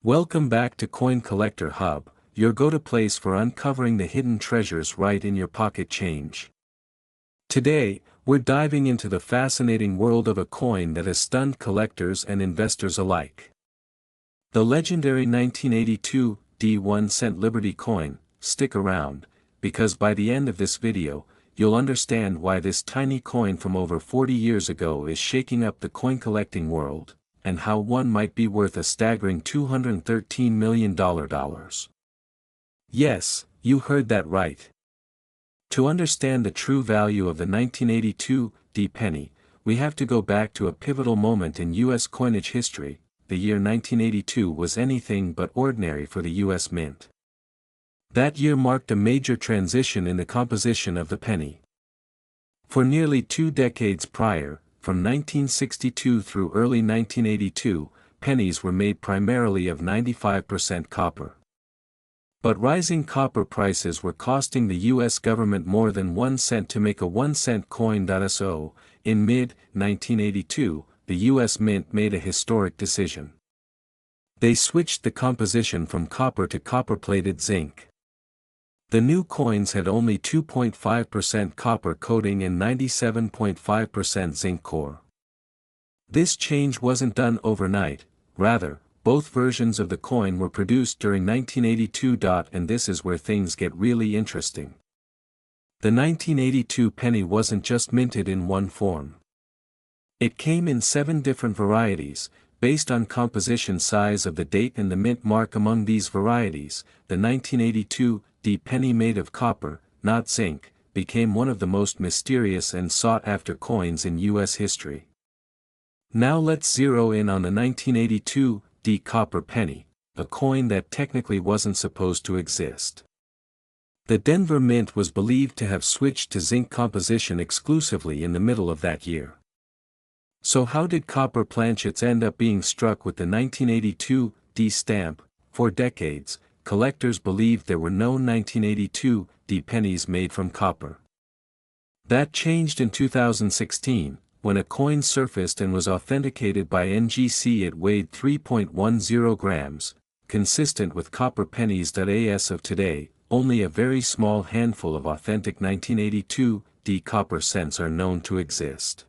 Welcome back to Coin Collector Hub, your go-to place for uncovering the hidden treasures right in your pocket change. Today, we're diving into the fascinating world of a coin that has stunned collectors and investors alike. The legendary 1982 D1 Liberty coin. Stick around, because by the end of this video, you'll understand why this tiny coin from over 40 years ago is shaking up the coin collecting world, and how one might be worth a staggering $213 million. Yes, you heard that right. To understand the true value of the 1982 D penny, we have to go back to a pivotal moment in U.S. coinage history. The year 1982 was anything but ordinary for the U.S. Mint. That year marked a major transition in the composition of the penny. For nearly 2 decades prior, from 1962 through early 1982, pennies were made primarily of 95% copper. But rising copper prices were costing the U.S. government more than 1 cent to make a 1-cent coin. So, in mid-1982, the U.S. Mint made a historic decision. They switched the composition from copper to copper-plated zinc. The new coins had only 2.5% copper coating and 97.5% zinc core. This change wasn't done overnight, rather, both versions of the coin were produced during 1982. And this is where things get really interesting. The 1982 penny wasn't just minted in one form. It came in 7 different varieties, based on composition size of the date and the mint mark. Among these varieties, the 1982 D penny made of copper, not zinc, became one of the most mysterious and sought-after coins in U.S. history. Now let's zero in on the 1982 D copper penny, a coin that technically wasn't supposed to exist. The Denver Mint was believed to have switched to zinc composition exclusively in the middle of that year. So how did copper planchets end up being struck with the 1982 D stamp? For decades, collectors believed there were no 1982 D pennies made from copper. That changed in 2016, when a coin surfaced and was authenticated by NGC. It weighed 3.10 grams, consistent with copper pennies. As of today, only a very small handful of authentic 1982 D copper cents are known to exist.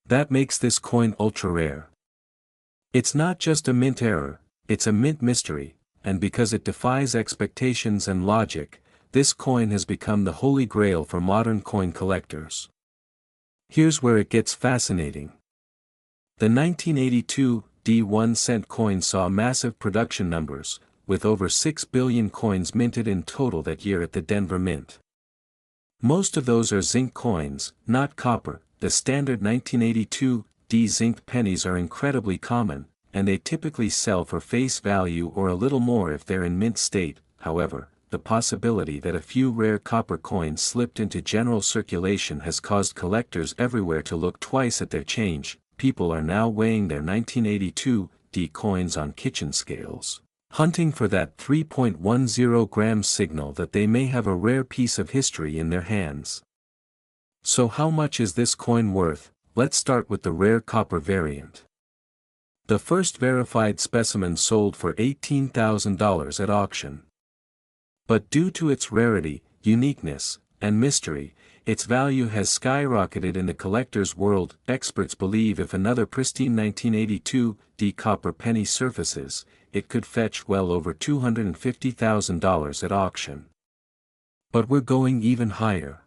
That makes this coin ultra-rare. It's not just a mint error, it's a mint mystery, and because it defies expectations and logic, this coin has become the holy grail for modern coin collectors. Here's where it gets fascinating. The 1982 D1 coin saw massive production numbers, with over 6 billion coins minted in total that year at the Denver Mint. Most of those are zinc coins, not copper. The standard 1982 D zinc pennies are incredibly common, and they typically sell for face value or a little more if they're in mint state. However, the possibility that a few rare copper coins slipped into general circulation has caused collectors everywhere to look twice at their change. People are now weighing their 1982 D coins on kitchen scales, hunting for that 3.10 gram signal that they may have a rare piece of history in their hands. So how much is this coin worth? Let's start with the rare copper variant. The first verified specimen sold for $18,000 at auction. But due to its rarity, uniqueness, and mystery, its value has skyrocketed in the collector's world. Experts believe if another pristine 1982 D copper penny surfaces, it could fetch well over $250,000 at auction. But we're going even higher.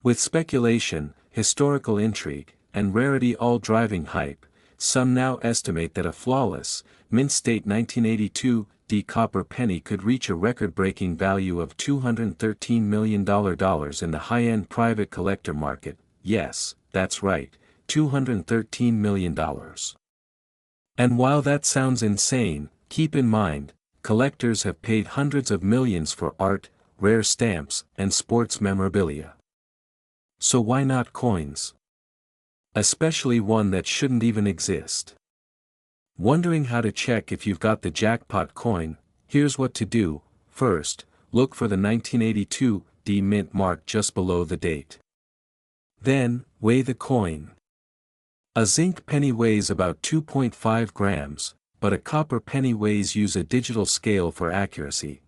With speculation, historical intrigue, and rarity all driving hype, some now estimate that a flawless, mint-state 1982 D copper penny could reach a record-breaking value of $213 million in the high-end private collector market. Yes, that's right, $213 million. And while that sounds insane, keep in mind, collectors have paid hundreds of millions for art, rare stamps, and sports memorabilia. So why not coins? Especially one that shouldn't even exist. Wondering how to check if you've got the jackpot coin? Here's what to do. First, look for the 1982 D mint mark just below the date. Then, weigh the coin. A zinc penny weighs about 2.5 grams, but a copper penny weighs use a digital scale for accuracy.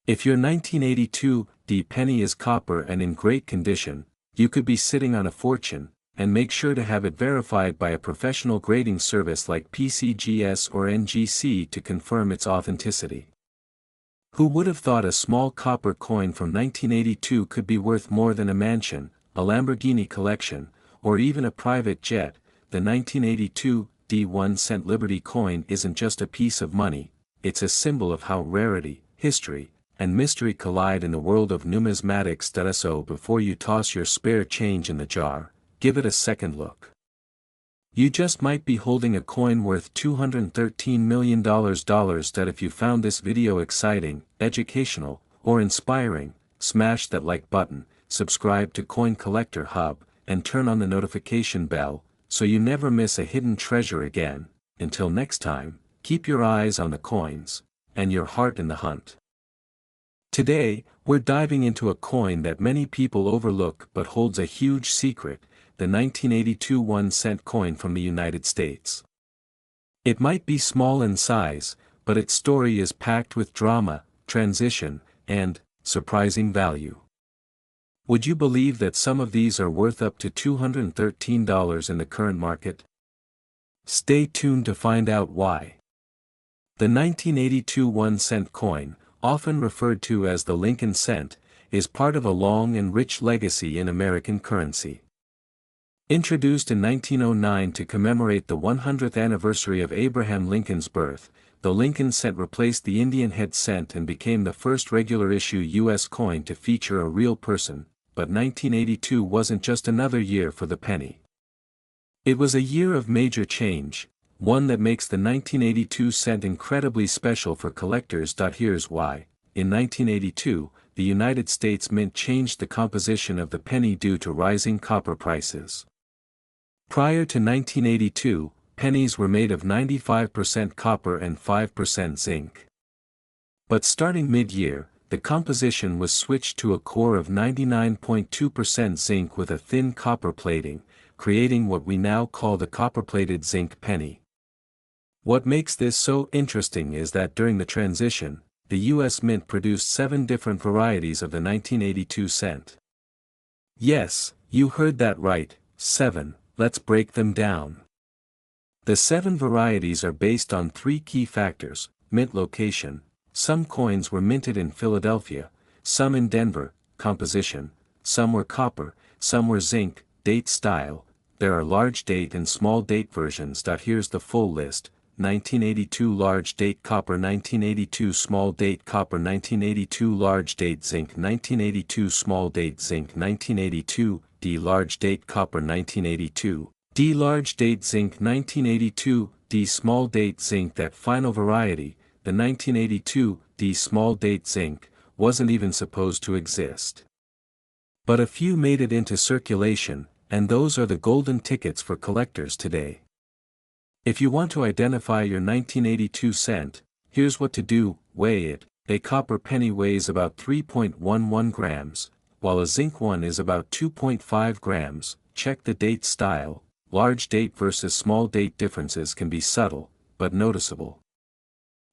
If your 1982 penny is copper and in great condition, you could be sitting on a fortune, and make sure to have it verified by a professional grading service like PCGS or NGC to confirm its authenticity. Who would have thought a small copper coin from 1982 could be worth more than a mansion, a Lamborghini collection, or even a private jet? The 1982 1-cent Liberty coin isn't just a piece of money, it's a symbol of how rarity, history, and mystery collide in the world of numismatics. So before you toss your spare change in the jar, give it a second look. You just might be holding a coin worth $213 million. That if you found this video exciting, educational, or inspiring, smash that like button, subscribe to Coin Collector Hub, and turn on the notification bell, so you never miss a hidden treasure again. Until next time, keep your eyes on the coins, and your heart in the hunt. Today, we're diving into a coin that many people overlook but holds a huge secret, the 1982 1-cent coin from the United States. It might be small in size, but its story is packed with drama, transition, and surprising value. Would you believe that some of these are worth up to $213 in the current market? Stay tuned to find out why. The 1982 1-cent coin, often referred to as the Lincoln cent, is part of a long and rich legacy in American currency. Introduced in 1909 to commemorate the 100th anniversary of Abraham Lincoln's birth, the Lincoln cent replaced the Indian head cent and became the first regular-issue U.S. coin to feature a real person. But 1982 wasn't just another year for the penny. It was a year of major change, one that makes the 1982 cent incredibly special for collectors. Here's why. In 1982, the United States Mint changed the composition of the penny due to rising copper prices. Prior to 1982, pennies were made of 95% copper and 5% zinc. But starting mid-year, the composition was switched to a core of 99.2% zinc with a thin copper plating, creating what we now call the copper-plated zinc penny. What makes this so interesting is that during the transition, the U.S. Mint produced 7 different varieties of the 1982 cent. Yes, you heard that right, 7, let's break them down. The 7 varieties are based on 3 key factors: mint location. Some coins were minted in Philadelphia, some in Denver; composition, some were copper, some were zinc; date style, there are large date and small date versions. Here's the full list: 1982 large date copper, 1982 small date copper, 1982 large date zinc, 1982 small date zinc, 1982 D large date copper, 1982 D large date zinc, 1982 D small date zinc. That final variety, the 1982 D small date zinc, wasn't even supposed to exist. But a few made it into circulation, and those are the golden tickets for collectors today. If you want to identify your 1982 cent, here's what to do: weigh it. A copper penny weighs about 3.11 grams, while a zinc one is about 2.5 grams. Check the date style. Large date versus small date differences can be subtle, but noticeable.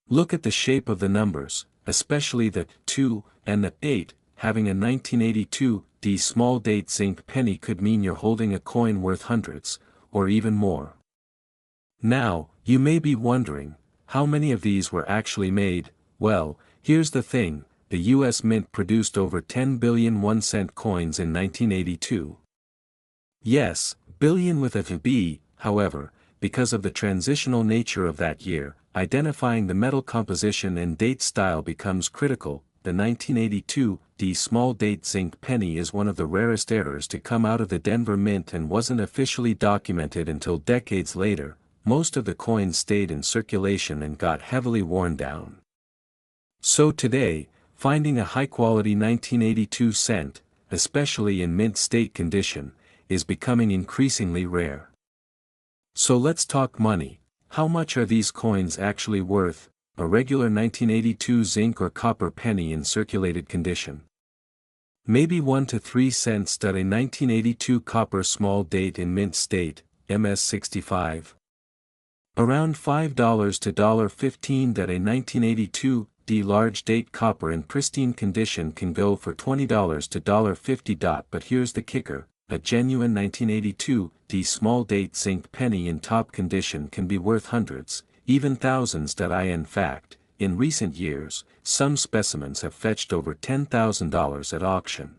Look at the shape of the numbers, especially the 2 and the 8. Having a 1982 D small date zinc penny could mean you're holding a coin worth hundreds, or even more. Now, you may be wondering, how many of these were actually made? Well, here's the thing: the U.S. Mint produced over 10 billion 1-cent coins in 1982. Yes, billion with a B, however, because of the transitional nature of that year, identifying the metal composition and date style becomes critical. The 1982 D small date zinc penny is one of the rarest errors to come out of the Denver Mint and wasn't officially documented until decades later. Most of the coins stayed in circulation and got heavily worn down. So today, finding a high-quality 1982 cent, especially in mint state condition, is becoming increasingly rare. So let's talk money. How much are these coins actually worth? A regular 1982 zinc or copper penny in circulated condition. Maybe 1 to 3 cents. A 1982 copper small date in mint state, MS65. Around $5 to $15 that a 1982D large date copper in pristine condition can go for $20 to $50. But here's the kicker, a genuine 1982D small date zinc penny in top condition can be worth hundreds, even thousands. In fact, in recent years, some specimens have fetched over $10,000 at auction.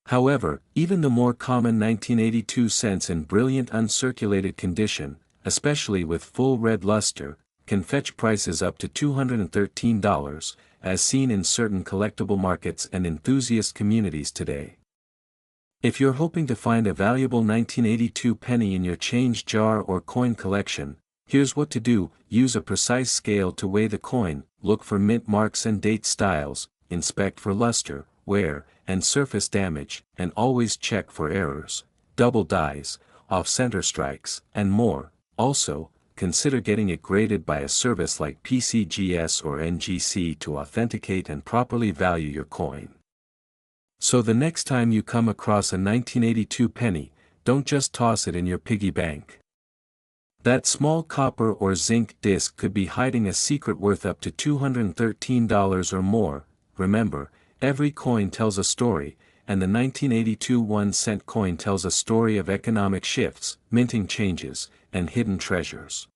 However, even the more common 1982 cents in brilliant uncirculated condition, especially with full red luster, can fetch prices up to $213, as seen in certain collectible markets and enthusiast communities today. If you're hoping to find a valuable 1982 penny in your change jar or coin collection, here's what to do: use a precise scale to weigh the coin, look for mint marks and date styles, inspect for luster, wear, and surface damage, and always check for errors, double dies, off-center strikes, and more. Also, consider getting it graded by a service like PCGS or NGC to authenticate and properly value your coin. So the next time you come across a 1982 penny, don't just toss it in your piggy bank. That small copper or zinc disc could be hiding a secret worth up to $213 or more. Remember, every coin tells a story, and the 1982 1-cent coin tells a story of economic shifts, minting changes, and hidden treasures.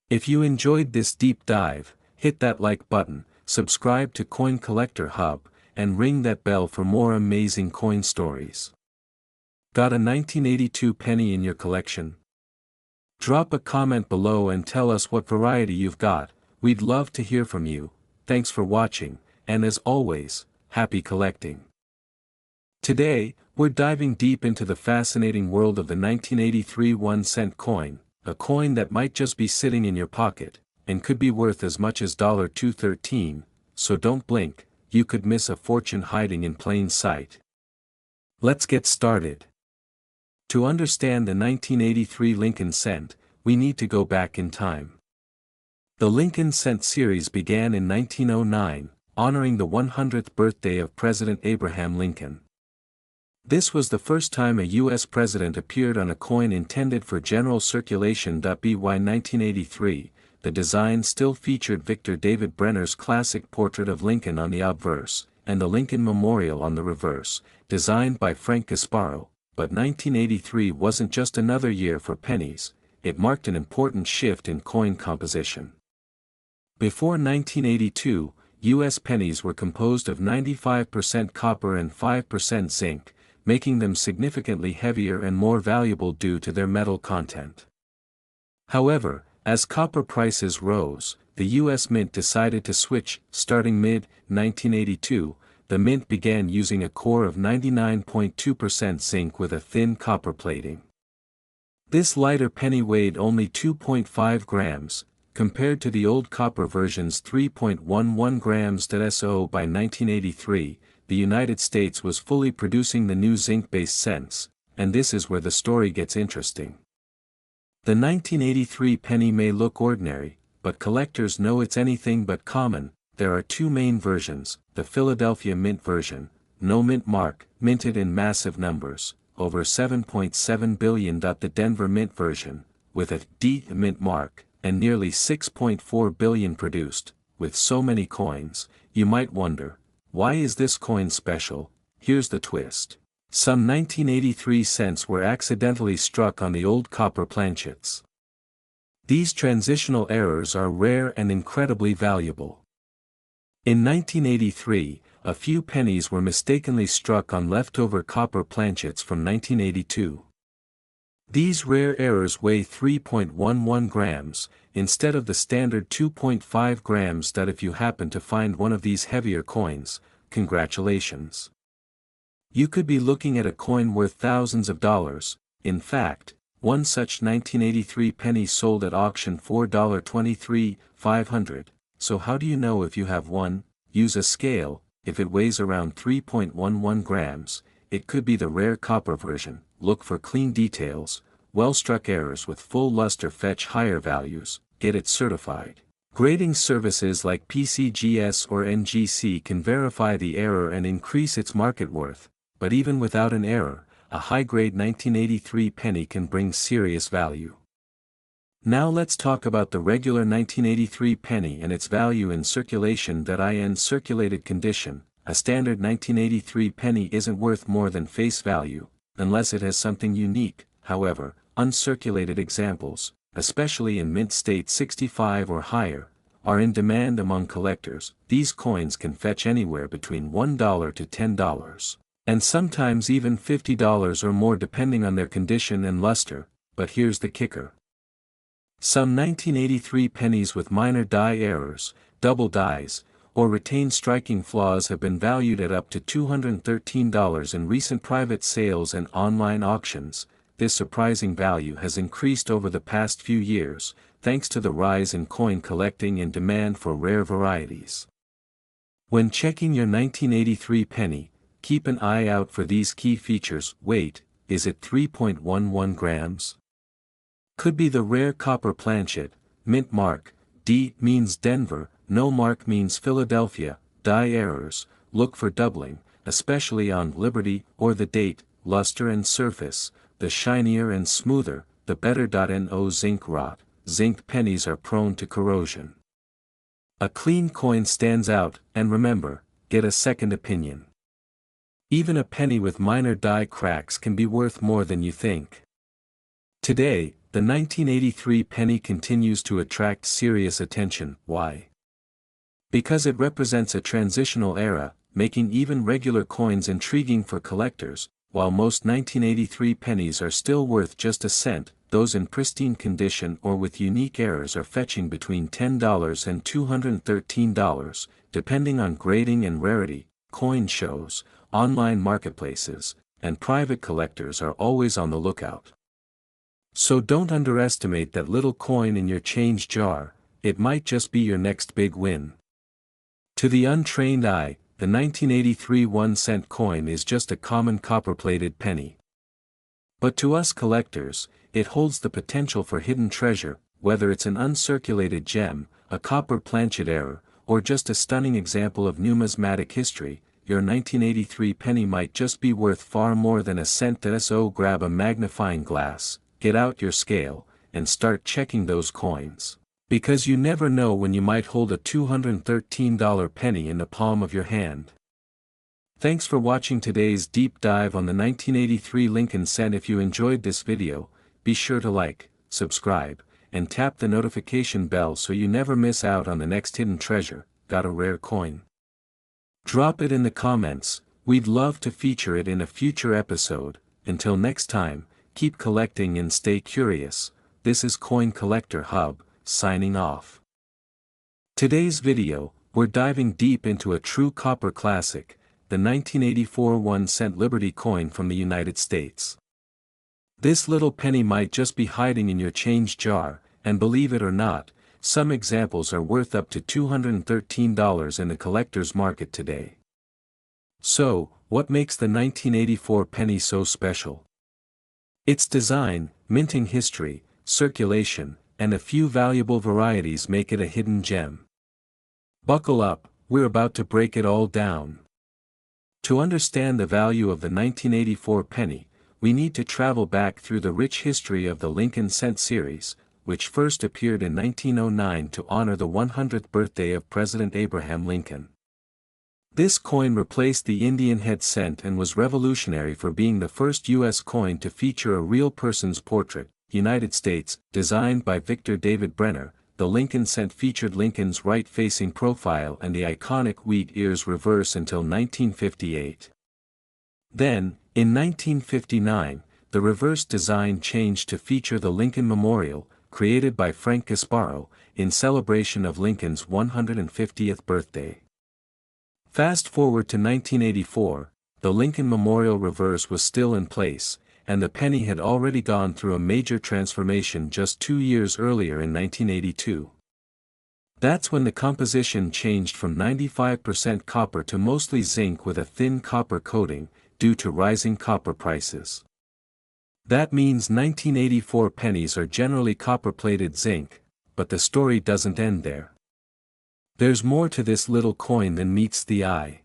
If you enjoyed this deep dive, hit that like button, subscribe to Coin Collector Hub, and ring that bell for more amazing coin stories. Got a 1982 penny in your collection? Drop a comment below and tell us what variety you've got. We'd love to hear from you. Thanks for watching, and as always, happy collecting. Today, we're diving deep into the fascinating world of the 1983 1-cent coin, a coin that might just be sitting in your pocket, and could be worth as much as $213, so don't blink, you could miss a fortune hiding in plain sight. Let's get started. To understand the 1983 Lincoln cent, we need to go back in time. The Lincoln cent series began in 1909, honoring the 100th birthday of President Abraham Lincoln. This was the first time a U.S. president appeared on a coin intended for general circulation. By 1983, the design still featured Victor David Brenner's classic portrait of Lincoln on the obverse, and the Lincoln Memorial on the reverse, designed by Frank Gasparo. But 1983 wasn't just another year for pennies, it marked an important shift in coin composition. Before 1982, U.S. pennies were composed of 95% copper and 5% zinc, making them significantly heavier and more valuable due to their metal content. However, as copper prices rose, the U.S. Mint decided to switch. Starting mid-1982, the Mint began using a core of 99.2% zinc with a thin copper plating. This lighter penny weighed only 2.5 grams, compared to the old copper version's 3.11 grams. So by 1983, the United States was fully producing the new zinc-based cents, and this is where the story gets interesting. The 1983 penny may look ordinary, but collectors know it's anything but common. There are two main versions: the Philadelphia Mint version, no mint mark, minted in massive numbers, over 7.7 billion. The Denver Mint version, with a D mint mark, and nearly 6.4 billion produced. With so many coins, you might wonder, why is this coin special? Here's the twist. Some 1983 cents were accidentally struck on the old copper planchets. These transitional errors are rare and incredibly valuable. In 1983, a few pennies were mistakenly struck on leftover copper planchets from 1982. These rare errors weigh 3.11 grams, instead of the standard 2.5 grams. If you happen to find one of these heavier coins, congratulations. You could be looking at a coin worth thousands of dollars. In fact, one such 1983 penny sold at auction for $23,500. So how do you know if you have one? Use a scale. If it weighs around 3.11 grams, it could be the rare copper version. Look for clean details. Well-struck errors with full luster fetch higher values. Get it certified. Grading services like PCGS or NGC can verify the error and increase its market worth, but even without an error, a high-grade 1983 penny can bring serious value. Now let's talk about the regular 1983 penny and its value in circulation. In circulated condition, a standard 1983 penny isn't worth more than face value, unless it has something unique. However, uncirculated examples, especially in mint state 65 or higher, are in demand among collectors. These coins can fetch anywhere between $1 to $10, and sometimes even $50 or more depending on their condition and luster. But here's the kicker. Some 1983 pennies with minor die errors, double dies, or retain striking flaws have been valued at up to $213 in recent private sales and online auctions. This surprising value has increased over the past few years, thanks to the rise in coin collecting and demand for rare varieties. When checking your 1983 penny, keep an eye out for these key features. Weight: is it 3.11 grams? Could be the rare copper planchet. Mint mark: D means Denver, no mark means Philadelphia. Die errors: look for doubling, especially on Liberty or the date. Luster and surface: the shinier and smoother, the better. No zinc rot: zinc pennies are prone to corrosion. A clean coin stands out, and remember, get a second opinion. Even a penny with minor die cracks can be worth more than you think. Today, the 1983 penny continues to attract serious attention. Why? Because it represents a transitional era, making even regular coins intriguing for collectors. While most 1983 pennies are still worth just a cent, those in pristine condition or with unique errors are fetching between $10 and $213, depending on grading and rarity. Coin shows, online marketplaces, and private collectors are always on the lookout. So don't underestimate that little coin in your change jar. It might just be your next big win. To the untrained eye, the 1983 1-cent coin is just a common copper-plated penny. But to us collectors, it holds the potential for hidden treasure. Whether it's an uncirculated gem, a copper planchet error, or just a stunning example of numismatic history, your 1983 penny might just be worth far more than a cent. So grab a magnifying glass, get out your scale, and start checking those coins. Because you never know when you might hold a $213 penny in the palm of your hand. Thanks for watching today's deep dive on the 1983 Lincoln Cent. If you enjoyed this video, be sure to like, subscribe, and tap the notification bell so you never miss out on the next hidden treasure. Got a rare coin? Drop it in the comments. We'd love to feature it in a future episode. Until next time, keep collecting and stay curious. This is Coin Collector Hub, signing off. Today's video, we're diving deep into a true copper classic, the 1984 1-cent Liberty coin from the United States. This little penny might just be hiding in your change jar, and believe it or not, some examples are worth up to $213 in the collector's market today. So, what makes the 1984 penny so special? Its design, minting history, circulation, and a few valuable varieties make it a hidden gem. Buckle up, we're about to break it all down. To understand the value of the 1984 penny, we need to travel back through the rich history of the Lincoln Cent series, which first appeared in 1909 to honor the 100th birthday of President Abraham Lincoln. This coin replaced the Indian head cent and was revolutionary for being the first U.S. coin to feature a real person's portrait. United States, designed by Victor David Brenner, the Lincoln Cent featured Lincoln's right-facing profile and the iconic wheat ears reverse until 1958. Then, in 1959, the reverse design changed to feature the Lincoln Memorial, created by Frank Gasparo, in celebration of Lincoln's 150th birthday. Fast forward to 1984, the Lincoln Memorial reverse was still in place, and the penny had already gone through a major transformation just 2 years earlier in 1982. That's when the composition changed from 95% copper to mostly zinc with a thin copper coating, due to rising copper prices. That means 1984 pennies are generally copper-plated zinc, but the story doesn't end there. There's more to this little coin than meets the eye.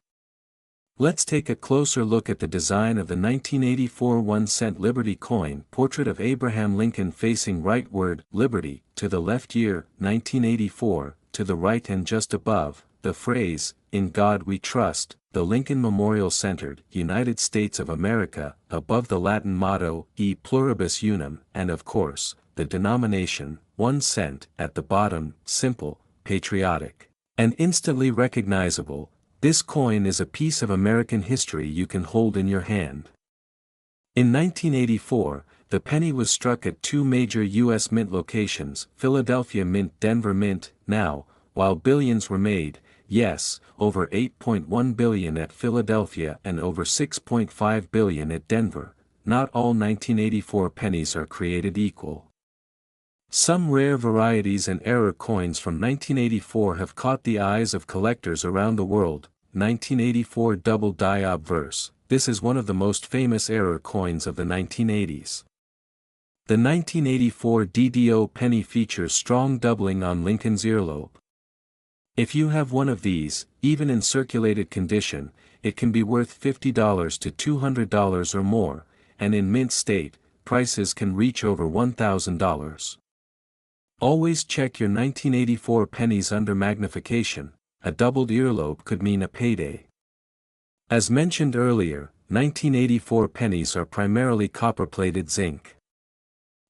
Let's take a closer look at the design of the 1984 1-cent Liberty coin. Portrait of Abraham Lincoln facing rightward, Liberty, to the left, year, 1984, to the right and just above, the phrase, "In God We Trust," the Lincoln Memorial Centered, United States of America, above the Latin motto, E pluribus unum, and of course, the denomination, 1 cent, at the bottom, simple, patriotic, and instantly recognizable. This coin is a piece of American history you can hold in your hand. In 1984, the penny was struck at two major U.S. mint locations, Philadelphia Mint, Denver Mint. Now, while billions were made, yes, over $8.1 billion at Philadelphia and over $6.5 billion at Denver, not all 1984 pennies are created equal. Some rare varieties and error coins from 1984 have caught the eyes of collectors around the world. 1984 Double Die Obverse. This is one of the most famous error coins of the 1980s. The 1984 DDO penny features strong doubling on Lincoln's earlobe. If you have one of these, even in circulated condition, it can be worth $50 to $200 or more, and in mint state, prices can reach over $1,000. Always check your 1984 pennies under magnification. A doubled earlobe could mean a payday. As mentioned earlier, 1984 pennies are primarily copper-plated zinc.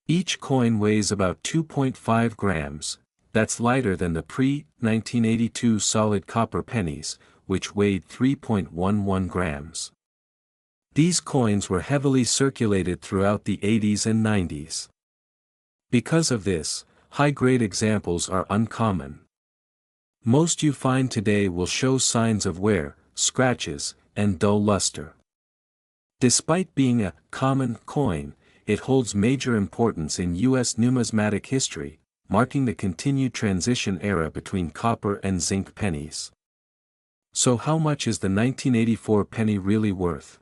Each coin weighs about 2.5 grams, that's lighter than the pre-1982 solid copper pennies, which weighed 3.11 grams. These coins were heavily circulated throughout the 80s and 90s. Because of this, high-grade examples are uncommon. Most you find today will show signs of wear, scratches, and dull luster. Despite being a common coin, it holds major importance in U.S. numismatic history, marking the continued transition era between copper and zinc pennies. So how much is the 1984 penny really worth?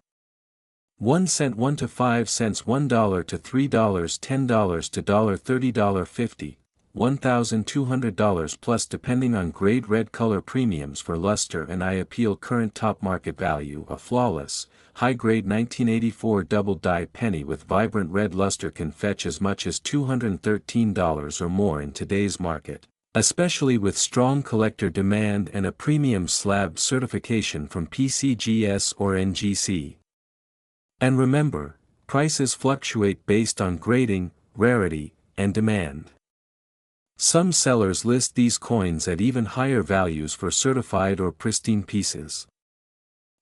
1 cent, 1 to 5 cents, $1 to $3, $10 to $30, $50. $1,200 plus depending on grade. Red color premiums for luster and eye appeal. Current top market value. A flawless, high-grade 1984 double die penny with vibrant red luster can fetch as much as $213 or more in today's market, especially with strong collector demand and a premium slab certification from PCGS or NGC. And remember, prices fluctuate based on grading, rarity, and demand. Some sellers list these coins at even higher values for certified or pristine pieces.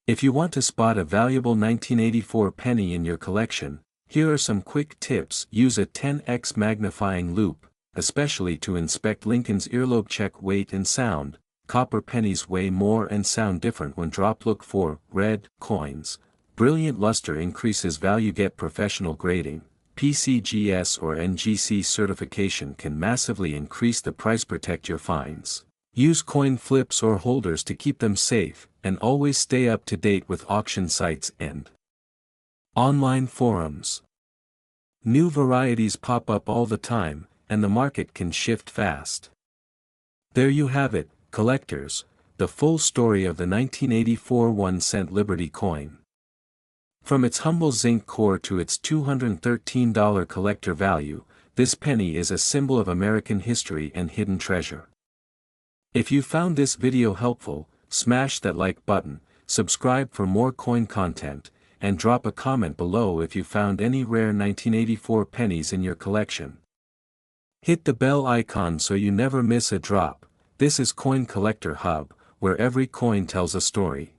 If you want to spot a valuable 1984 penny in your collection, here are some quick tips. Use a 10x magnifying loupe, especially to inspect Lincoln's earlobe. Check weight and sound. Copper pennies weigh more and sound different when dropped. Look for red coins. Brilliant luster increases value. Get professional grading. PCGS or NGC certification can massively increase the price. Protect your finds. Use coin flips or holders to keep them safe, and always stay up to date with auction sites and online forums. New varieties pop up all the time, and the market can shift fast. There you have it, collectors, the full story of the 1984 1-cent Liberty coin. From its humble zinc core to its $213 collector value, this penny is a symbol of American history and hidden treasure. If you found this video helpful, smash that like button, subscribe for more coin content, and drop a comment below if you found any rare 1984 pennies in your collection. Hit the bell icon so you never miss a drop. This is Coin Collector Hub, where every coin tells a story.